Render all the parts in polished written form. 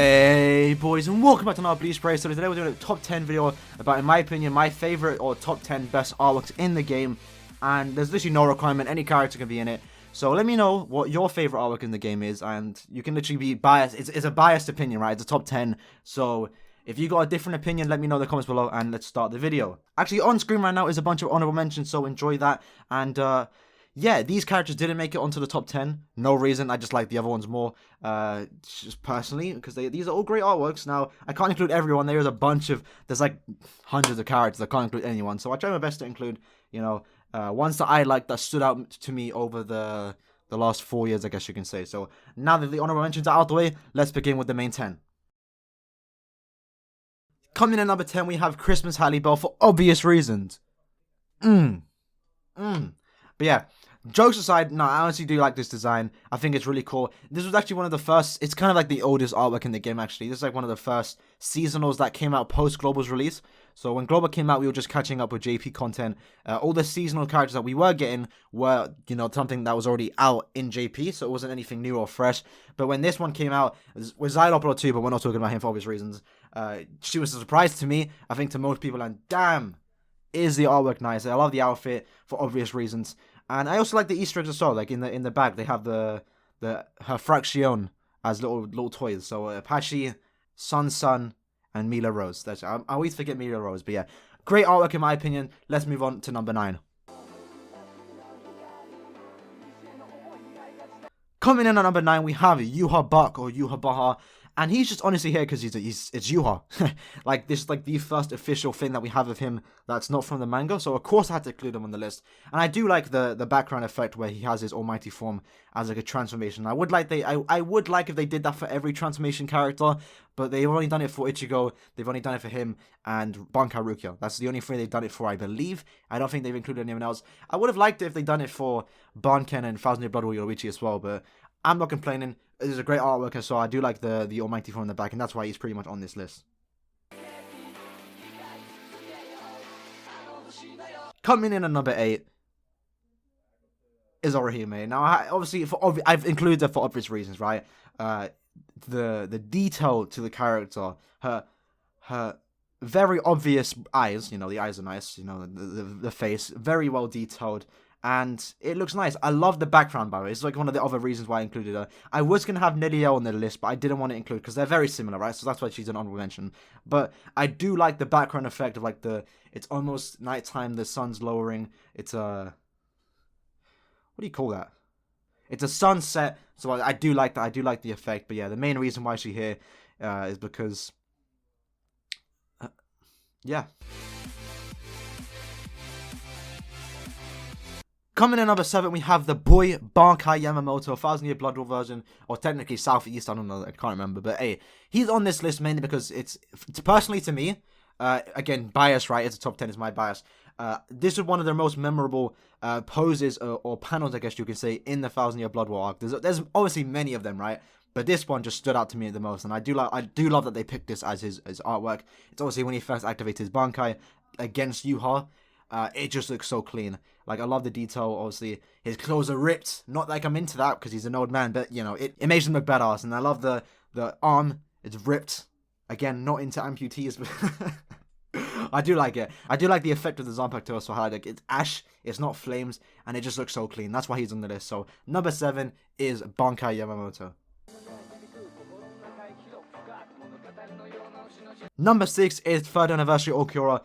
Hey boys, and welcome back to another Bleach Brace. So today we're doing a top 10 video about, in my opinion, my favorite or top 10 best artworks in the game. And there's literally no requirement, any character can be in it. So let me know what your favorite artwork in the game is, and you can literally be biased. It's a biased opinion, right? It's a top 10. So if you got a different opinion, let me know in the comments below, and let's start the video. Actually, on screen right now is a bunch of honorable mentions, so enjoy that. And yeah, these characters didn't make it onto the top 10. No reason, I just like the other ones more, just personally, because these are all great artworks. Now, I can't include everyone. There's like hundreds of characters. I can't include anyone. So I try my best to include, ones that I like that stood out to me over the last 4 years, I guess you can say. So now that the honorable mentions are out of the way, let's begin with the main 10. Coming in at number 10, we have Christmas Halle Bell for obvious reasons. But yeah, jokes aside, no, I honestly do like this design. I think it's really cool. This was actually one of the first, it's kind of like the oldest artwork in the game, actually. This is like one of the first seasonals that came out post Global's release. So when Global came out, we were just catching up with JP content. All the seasonal characters that we were getting were, something that was already out in JP, so it wasn't anything new or fresh. But when this one came out, with Xylopolo too, but we're not talking about him for obvious reasons, she was a surprise to me, I think to most people, and damn, is the artwork nice. I love the outfit for obvious reasons. And I also like the Easter eggs as well. Like in the back, they have her Fraction as little toys. So Apache, Sun, and Mila Rose. I always forget Mila Rose, but yeah, great artwork in my opinion. Let's move on to number 9. Coming in at number 9, we have Yuha Buck or Yuha Baha. And he's just honestly here because it's Yuha. Like, this is like the first official thing that we have of him that's not from the manga. So, of course, I had to include him on the list. And I do like the background effect where he has his almighty form as like a transformation. I would like if they did that for every transformation character. But they've only done it for Ichigo. They've only done it for him and Bankai Rukia. That's the only thing they've done it for, I believe. I don't think they've included anyone else. I would have liked it if they'd done it for Banken and Thousand Year Blood War Yoruichi as well. But I'm not complaining. It is a great artwork, and so I do like the almighty form in the back, and that's why he's pretty much on this list. Coming in at number 8 is Aaroniero. Now, I've included her for obvious reasons, right? The detail to the character, her very obvious eyes. The eyes are nice. The face, very well detailed. And it looks nice. I love the background, by the way. It's like one of the other reasons why I included her. I was going to have Nidio on the list, but I didn't want to include because they're very similar, right? So that's why she's an honorable mention. But I do like the background effect of like it's almost nighttime, the sun's lowering. It's what do you call that? It's a sunset. So I do like that. I do like the effect. But yeah, the main reason why she's here is because, yeah. Coming in at number 7, we have the boy Bankai Yamamoto, 1000 Year Blood War version, or technically Southeast, I don't know, I can't remember, but hey, he's on this list mainly because it's personally to me, again, bias, right, it's a top 10, is my bias, this is one of their most memorable poses or panels, I guess you could say, in the 1000 Year Blood War arc. There's obviously many of them, right, but this one just stood out to me the most, and I do love that they picked this as his artwork. It's obviously when he first activated his Bankai against Yuha. It just looks so clean. Like, I love the detail. Obviously, his clothes are ripped. Not like I'm into that because he's an old man, but it makes him look badass. And I love the arm. It's ripped. Again, not into amputees, but I do like it. I do like the effect of the Zanpakuto so hard. Like, it's ash. It's not flames, and it just looks so clean. That's why he's on the list. So number 7 is Bankai Yamamoto. Number 6 is 3rd Anniversary Okura.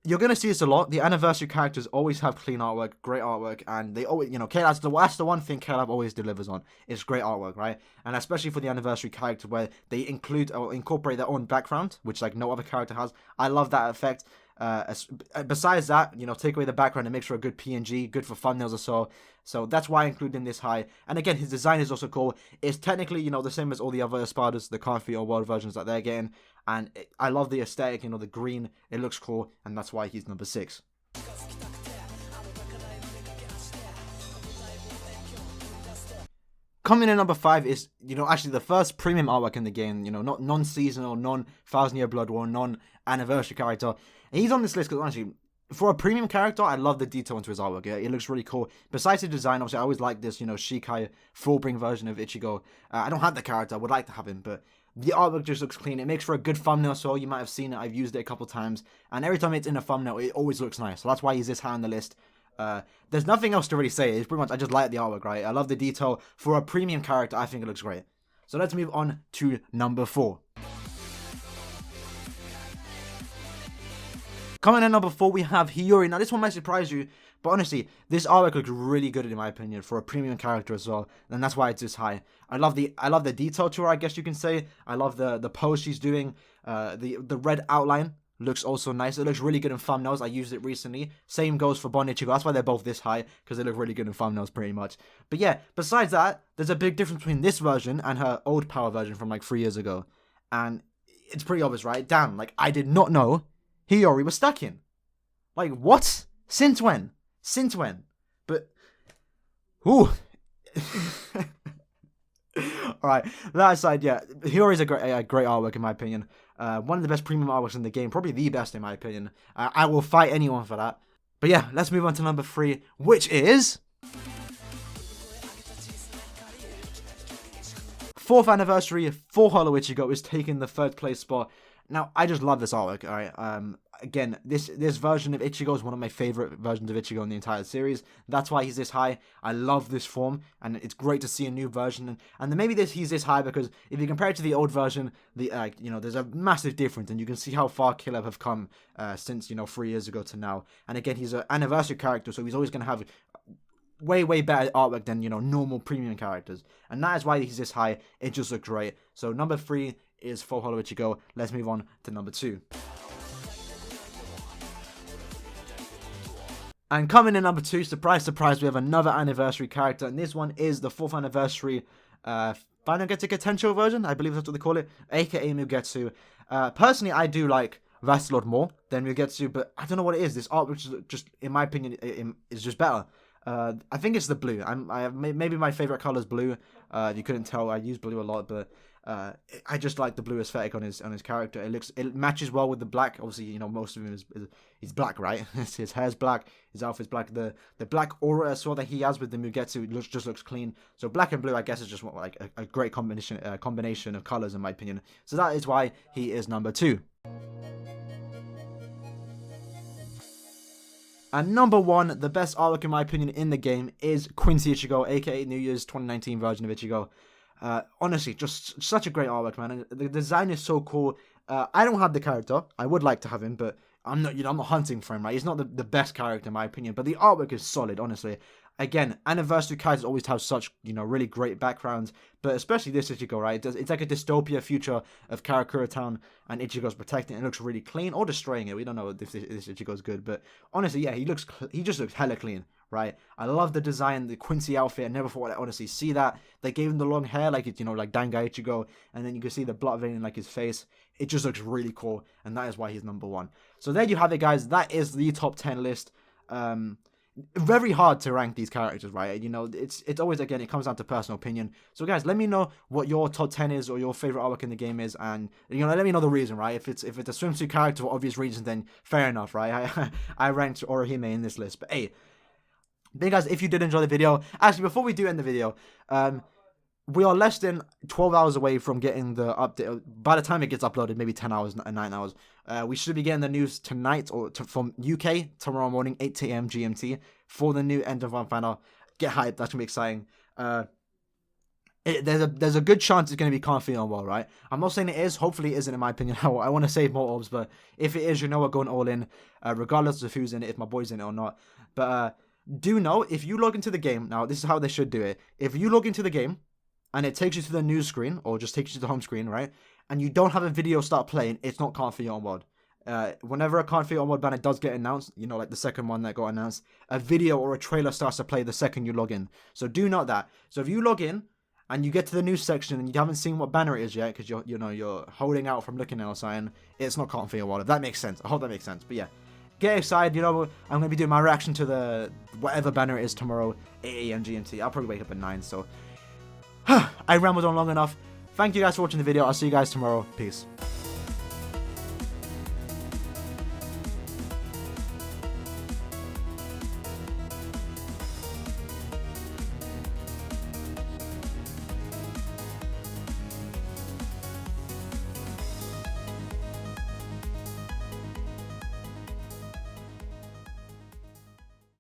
You're going to see this a lot. The anniversary characters always have clean artwork, great artwork, and they always, that's the one thing K-Lab always delivers on, is great artwork, right? And especially for the anniversary character where they include or incorporate their own background, which like no other character has. I love that effect. Besides that, take away the background and make sure a good PNG, good for thumbnails or so. So that's why I include him this high. And again, his design is also cool. It's technically, the same as all the other Espadas, the Country or World versions that they're getting. And I love the aesthetic, the green. It looks cool, and that's why he's number 6. Coming in number 5 is, actually the first premium artwork in the game, not non-seasonal, non-1000 Year Blood War, non-anniversary character. And he's on this list because, honestly, for a premium character, I love the detail into his artwork. Yeah, it looks really cool. Besides the design, obviously, I always like this, Shikai Fullbring version of Ichigo. I don't have the character. I would like to have him, but The artwork just looks clean. It makes for a good thumbnail, so you might have seen it. I've used it a couple times, and every time it's in a thumbnail, it always looks nice. So that's why he's this high on the list. There's nothing else to really say. It's pretty much, I just like the artwork, right? I love the detail. For a premium character, I think it looks great. So let's move on to number 4. Coming in number 4, we have Hiyori. Now, this one might surprise you, but honestly, this artwork looks really good in my opinion for a premium character as well, and that's why it's this high. I love the detail to her, I guess you can say. I love the pose she's doing. The red outline looks also nice. It looks really good in thumbnails. I used it recently. Same goes for Bon Ichigo. That's why they're both this high, because they look really good in thumbnails pretty much. But yeah, besides that, there's a big difference between this version and her old power version from like 3 years ago. And it's pretty obvious, right? Damn, like I did not know Hiyori was stuck in. Like, what? Since when? Since when? But, ooh. Alright, that aside, yeah, Hiyori's a great artwork in my opinion. One of the best premium artworks in the game, probably the best in my opinion. I will fight anyone for that. But yeah, let's move on to number 3, which is 4th anniversary for Hollow Ichigo is taking the 3rd place spot. Now, I just love this artwork, alright? Again, this version of Ichigo is one of my favorite versions of Ichigo in the entire series. That's why he's this high. I love this form, and it's great to see a new version. And then maybe he's this high because if you compare it to the old version, there's a massive difference, and you can see how far Caleb have come since 3 years ago to now. And again, he's an anniversary character, so he's always going to have way better artwork than normal premium characters, and that is why he's this high. It just looks great. So number 3 is for Hollow Ichigo. Let's move on to number 2. And coming in number 2, surprise, surprise, we have another anniversary character, and this one is the 4th anniversary Final Getsuga Tensho version, I believe that's what they call it, aka Mugetsu. Personally, I do like Vastlord more than Mugetsu, but I don't know what it is. This art, which is just, in my opinion, is just better. I think it's the blue. Maybe my favorite color is blue. You couldn't tell, I use blue a lot, but I just like the blue aesthetic on his character. It matches well with the black. Obviously, most of him is black, right? His hair's black, his outfit's black. The black aura as well that he has with the Mugetsu just looks clean. So black and blue, I guess, is just like a great combination of colors in my opinion. So that is why he is number 2. And number 1, the best artwork in my opinion in the game is Quincy Ichigo, aka New Year's 2019 version of Ichigo. Honestly, just such a great artwork, man. And the design is so cool. I don't have the character. I would like to have him, but I'm not. I'm not hunting for him, right? He's not the best character in my opinion, but the artwork is solid, honestly. Again, anniversary characters always have such really great backgrounds, but especially this Ichigo, right? It's like a dystopia future of Karakura Town, and Ichigo's protecting it. It looks really clean, or destroying it. We don't know if this Ichigo's good, but honestly, yeah, he just looks hella clean. Right, I love the design, the Quincy outfit. I never thought I'd honestly see that. They gave him the long hair, like it's like Dangai Ichigo, and then you can see the blood vein in like his face. It just looks really cool, and that is why he's number 1. So there you have it, guys. That is the top 10 list. Very hard to rank these characters, right? It's always, again, it comes down to personal opinion. So guys, let me know what your top 10 is, or your favorite artwork in the game is, and let me know the reason, right? If it's a swimsuit character for obvious reasons, then fair enough, right? I ranked Orihime in this list, but hey. Then guys, if you did enjoy the video, actually before we do end the video, we are less than 12 hours away from getting the update. By the time it gets uploaded, maybe 10 hours, 9 hours. We should be getting the news tonight, or from UK, tomorrow morning, 8 AM GMT, for the new End of One final. Get hyped, that's going to be exciting. There's a good chance it's going to be Can't Feel Well, right? I'm not saying it is, hopefully it isn't in my opinion. I want to save more orbs, but if it is, we're going all in, regardless of who's in it, if my boy's in it or not. But do know, if you log into the game, now this is how they should do it. If you log into the game and it takes you to the news screen, or just takes you to the home screen, right? And you don't have a video start playing, it's not Can't Feel Onward. Whenever a Can't Feel Onward banner does get announced, like the second one that got announced, a video or a trailer starts to play the second you log in. So do note that. So if you log in and you get to the news section and you haven't seen what banner it is yet, because you're holding out from looking at or something, it's not Can't Feel Onward. If that makes sense. I hope that makes sense. But yeah. Get excited, I'm going to be doing my reaction to the whatever banner it is tomorrow, 8 AM GMT. I'll probably wake up at 9, so I rambled on long enough. Thank you guys for watching the video. I'll see you guys tomorrow. Peace.